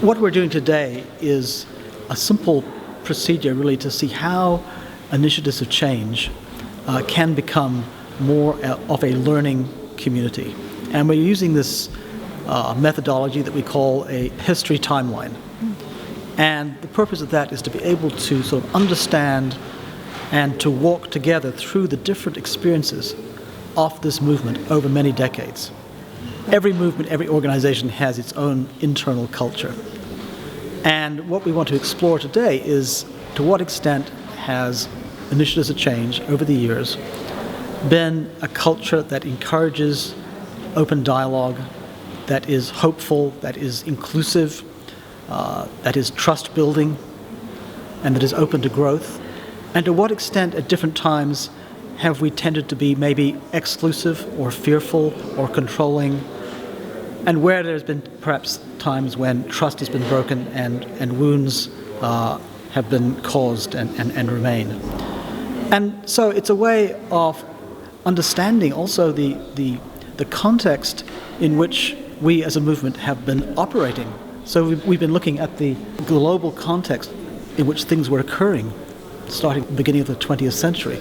What we're doing today is a simple procedure really to see how initiatives of change can become more of a learning community. And we're using this methodology that we call a history timeline. And the purpose of that is to be able to sort of understand and to walk together through the different experiences of this movement over many decades. Every movement, every organization has its own internal culture. And what we want to explore today is to what extent has initiatives of change over the years been a culture that encourages open dialogue, that is hopeful, that is inclusive, that is trust building, and that is open to growth? And to what extent at different times have we tended to be maybe exclusive or fearful or controlling, and where there's been perhaps times when trust has been broken and wounds have been caused and remain. And so it's a way of understanding also the context in which we as a movement have been operating. So we've been looking at the global context in which things were occurring, starting at the beginning of the 20th century.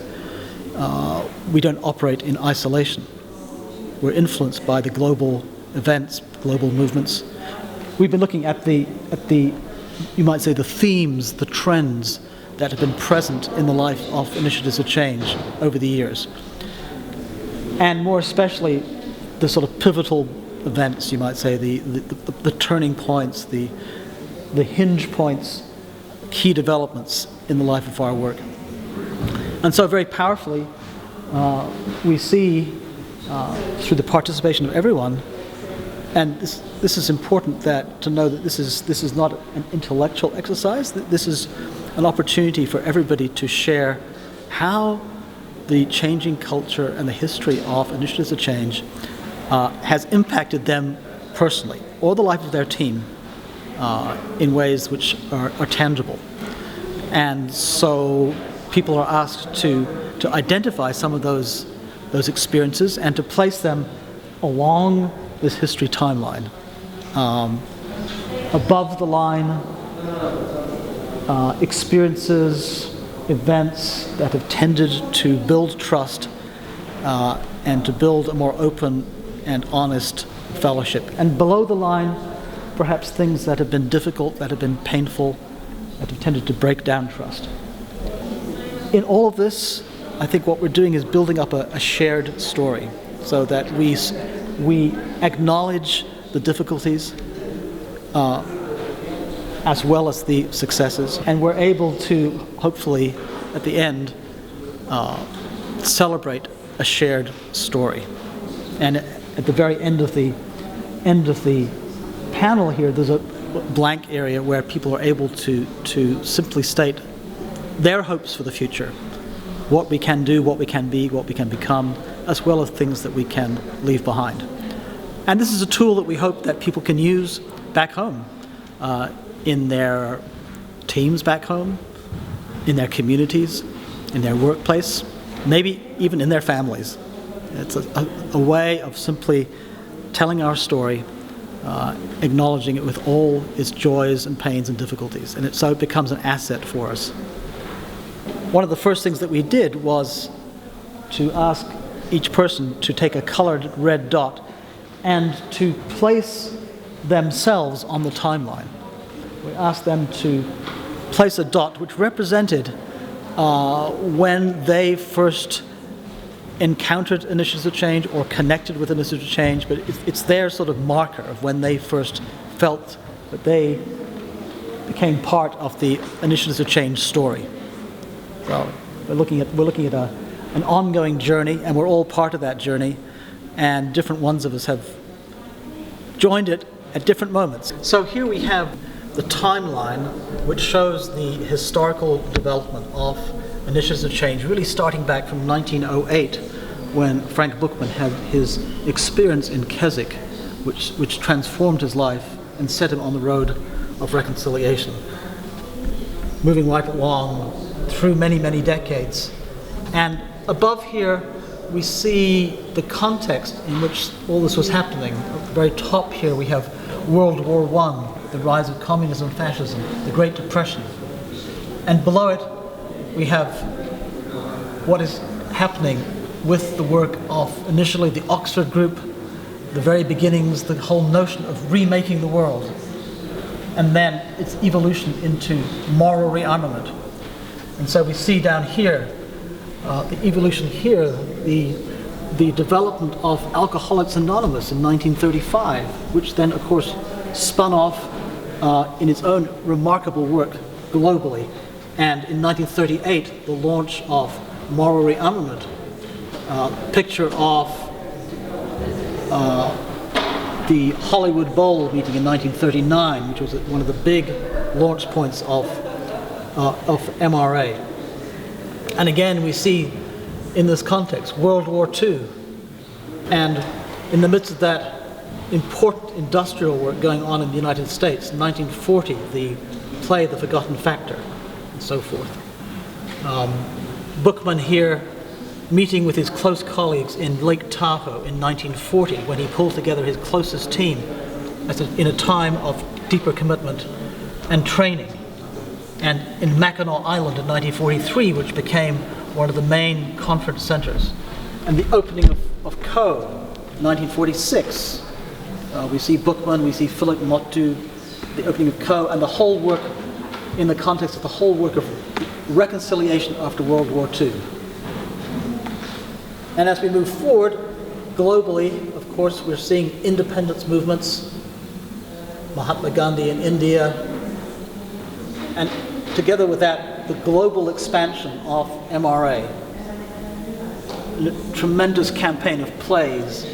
We don't operate in isolation. We're influenced by the global events, global movements. We've been looking at the you might say, the themes, the trends that have been present in the life of initiatives of change over the years. And more especially, the sort of pivotal events, you might say, the turning points, the hinge points, key developments in the life of our work. And so very powerfully, we see through the participation of everyone, and this is important to know that this is not an intellectual exercise. This is an opportunity for everybody to share how the changing culture and the history of initiatives of change has impacted them personally or the life of their team in ways which are tangible. And so people are asked to identify some of those experiences and to place them along this history timeline. Above the line, experiences, events that have tended to build trust and to build a more open and honest fellowship. And below the line, perhaps things that have been difficult, that have been painful, that have tended to break down trust. In all of this, I think what we're doing is building up a shared story so that we acknowledge the difficulties as well as the successes, and we're able to hopefully at the end celebrate a shared story. And at the very end of the panel here, there's a blank area where people are able to simply state their hopes for the future, what we can do, what we can be, what we can become, as well as things that we can leave behind. And this is a tool that we hope that people can use back home, in their teams back home, in their communities, in their workplace, maybe even in their families. It's a way of simply telling our story, acknowledging it with all its joys and pains and difficulties, and so it becomes an asset for us. One of the first things that we did was to ask each person to take a colored red dot and to place themselves on the timeline. We asked them to place a dot which represented when they first encountered initiatives of change or connected with initiatives of change, but it's their sort of marker of when they first felt that they became part of the initiatives of change story. So we're looking at an ongoing journey, and we're all part of that journey, and different ones of us have joined it at different moments. So here we have the timeline which shows the historical development of initiatives of change, really starting back from 1908, when Frank Bookman had his experience in Caux, which transformed his life and set him on the road of reconciliation. Moving right along through many, many decades. And above here, we see the context in which all this was happening. At the very top here, we have World War I, with the rise of communism and fascism, the Great Depression. And below it, we have what is happening with the work of initially the Oxford Group, the very beginnings, the whole notion of remaking the world, and then its evolution into moral rearmament. And so we see down here, the evolution here, the development of Alcoholics Anonymous in 1935, which then, of course, spun off in its own remarkable work globally. And in 1938, the launch of Moral Rearmament, picture of the Hollywood Bowl meeting in 1939, which was one of the big launch points of MRA. And again, we see in this context World War II, and in the midst of that important industrial work going on in the United States, 1940, the play The Forgotten Factor, and so forth. Bookman here meeting with his close colleagues in Lake Tahoe in 1940 when he pulled together his closest team in a time of deeper commitment and training. And in Mackinac Island in 1943, which became one of the main conference centers. And the opening of Caux, 1946. We see Bookman, we see Philip Motu, the opening of Caux, and the whole work in the context of the whole work of reconciliation after World War II. And as we move forward, globally, of course, we're seeing independence movements, Mahatma Gandhi in India, and together with that, the global expansion of MRA, a tremendous campaign of plays.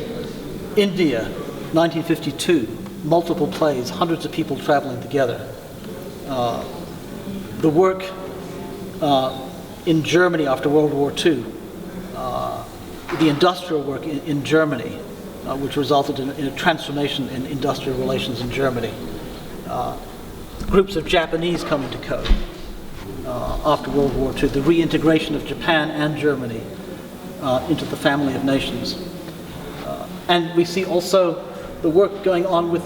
India, 1952, multiple plays, hundreds of people traveling together. The work in Germany after World War II, the industrial work in Germany, which resulted in a transformation in industrial relations in Germany. Groups of Japanese coming to Caux after World War II, the reintegration of Japan and Germany into the family of nations. And we see also the work going on with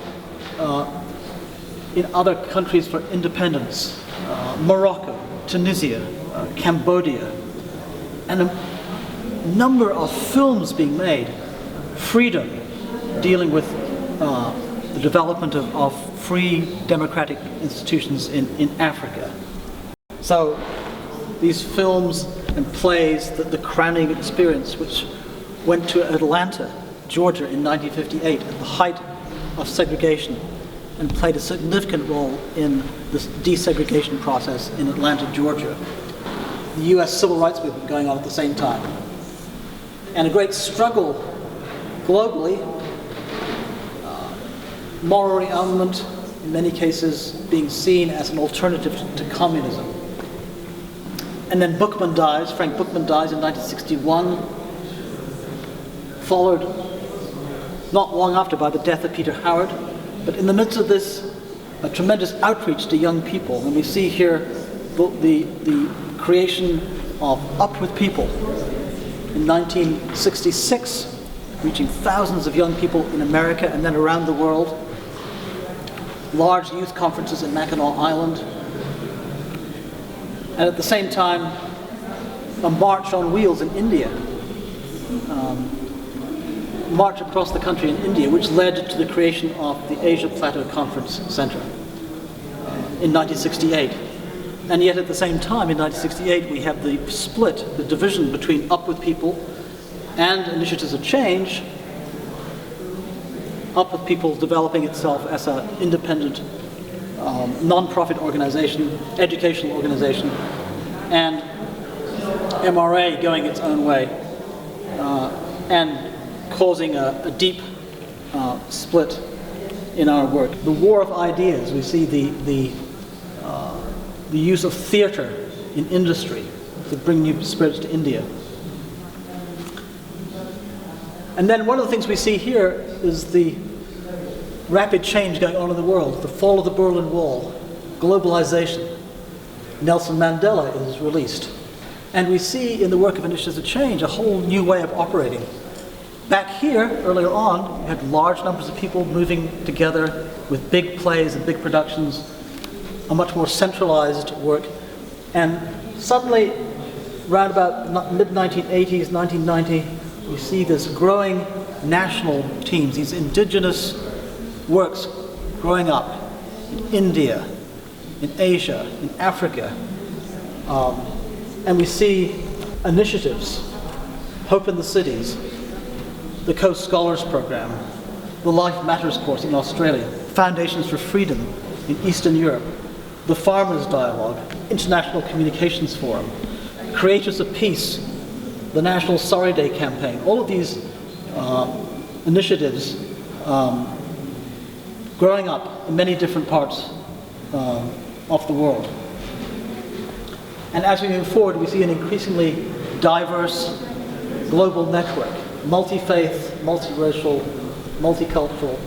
in other countries for independence, Morocco, Tunisia, Cambodia, and a number of films being made, Freedom, dealing with the development of free democratic institutions in Africa. So these films and plays, the crowning experience, which went to Atlanta, Georgia in 1958 at the height of segregation and played a significant role in this desegregation process in Atlanta, Georgia. The US civil rights movement going on at the same time. And a great struggle globally, moral rearmament, in many cases being seen as an alternative to communism. And then Bookman dies, Frank Bookman dies in 1961, followed not long after by the death of Peter Howard. But in the midst of this, a tremendous outreach to young people. And we see here the creation of Up With People in 1966, reaching thousands of young people in America and then around the world. Large youth conferences in Mackinac Island. And at the same time, a march on wheels in India. March across the country in India, which led to the creation of the Asia Plateau Conference Center in 1968. And yet at the same time, in 1968, we have the split, the division between Up With People and Initiatives of Change. Up With People developing itself as an independent non-profit organization, educational organization, and MRA going its own way, and causing a deep split in our work. The war of ideas, we see the use of theater in industry to bring new spirits to India. And then one of the things we see here is the rapid change going on in the world, the fall of the Berlin Wall, globalization. Nelson Mandela is released. And we see in the work of Initiatives of Change a whole new way of operating. Back here, earlier on, you had large numbers of people moving together with big plays and big productions, a much more centralized work. And suddenly, around about mid-1980s, 1990, we see this growing national teams, these indigenous works growing up in India, in Asia, in Africa. And we see initiatives, Hope in the Cities, the Caux Scholars Program, the Life Matters course in Australia, Foundations for Freedom in Eastern Europe, the Farmers' Dialogue, International Communications Forum, Creators of Peace, the National Sorry Day campaign. All of these initiatives growing up in many different parts of the world. And as we move forward, we see an increasingly diverse global network, multi-faith, multiracial, multicultural,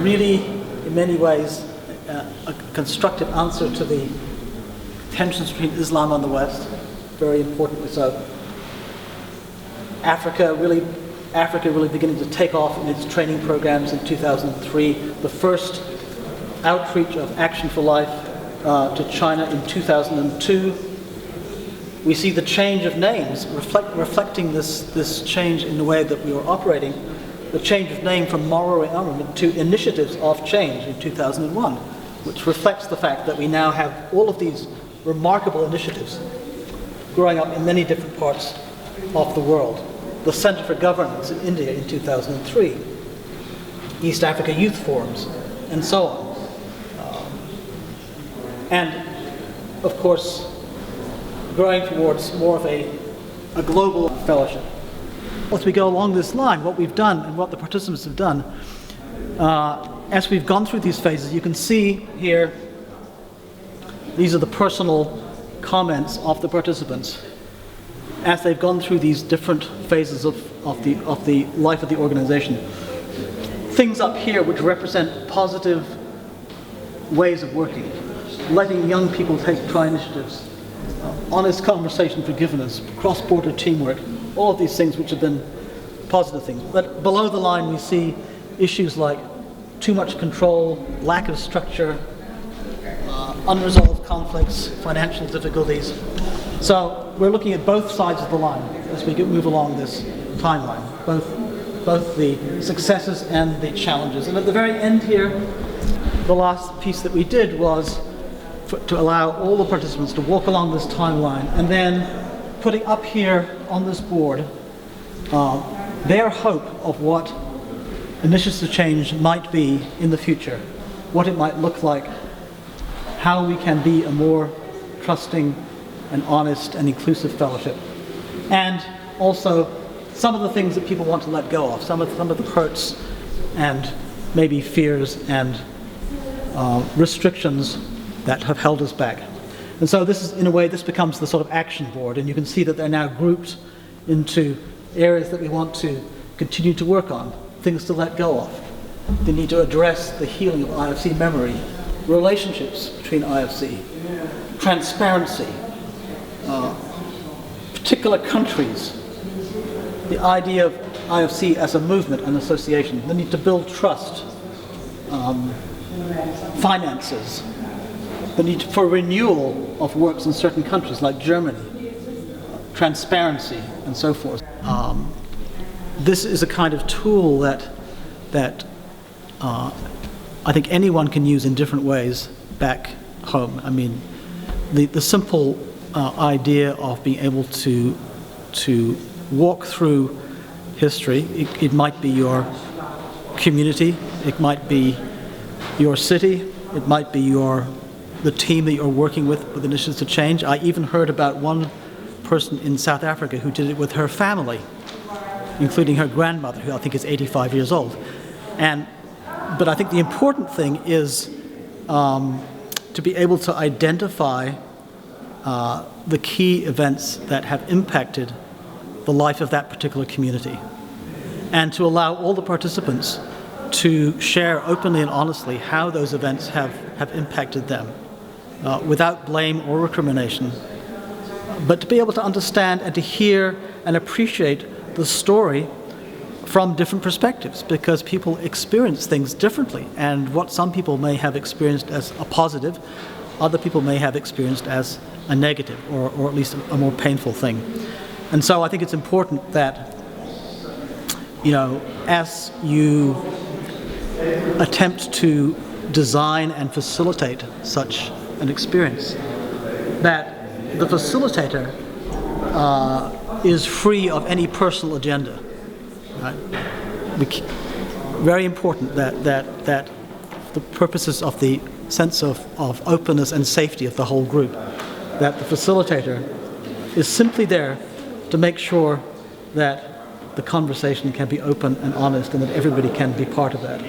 really, in many ways, a constructive answer to the tensions between Islam and the West, very importantly so. Africa really beginning to take off in its training programs in 2003, the first outreach of Action for Life to China in 2002. We see the change of names reflecting this change in the way that we were operating, the change of name from moral rearmament to Initiatives of Change in 2001, which reflects the fact that we now have all of these remarkable initiatives growing up in many different parts of the world. The Center for Governance in India in 2003, East Africa Youth Forums, and so on. And, of course, growing towards more of a global fellowship. As we go along this line, what we've done and what the participants have done, as we've gone through these phases, you can see here, these are the personal comments of the participants as they've gone through these different phases of the life of the organization. Things up here which represent positive ways of working, letting young people try initiatives, honest conversation, forgiveness, cross-border teamwork, all of these things which have been positive things. But below the line we see issues like too much control, lack of structure, unresolved conflicts, financial difficulties. So we're looking at both sides of the line as we move along this timeline, both the successes and the challenges. And at the very end here, the last piece that we did was to allow all the participants to walk along this timeline, and then putting up here on this board their hope of what initiatives of change might be in the future, what it might look like, how we can be a more trusting and honest and inclusive fellowship, and also some of the things that people want to let go of, some of the hurts and maybe fears and restrictions that have held us back. And so this is, in a way, this becomes the sort of action board, and you can see that they're now grouped into areas that we want to continue to work on, things to let go of. They need to address the healing of IofC memory, relationships between IofC, transparency, particular countries, the idea of IofC as a movement and association, the need to build trust, finances, the need for renewal of works in certain countries like Germany, transparency, and so forth. This is a kind of tool that I think anyone can use in different ways back home. I mean, the simple idea of being able to walk through history, it might be your community, it might be your city, it might be the team that you're working with initiatives to change. I even heard about one person in South Africa who did it with her family, including her grandmother, who I think is 85 years old. But I think the important thing is to be able to identify the key events that have impacted the life of that particular community, and to allow all the participants to share openly and honestly how those events have impacted them, without blame or recrimination, but to be able to understand and to hear and appreciate the story from different perspectives, because people experience things differently. And what some people may have experienced as a positive, other people may have experienced as a negative, or at least a more painful thing. And so I think it's important that, as you attempt to design and facilitate such an experience, that the facilitator is free of any personal agenda. Right? Very important that the purposes of the sense of openness and safety of the whole group, that the facilitator is simply there to make sure that the conversation can be open and honest, and that everybody can be part of that.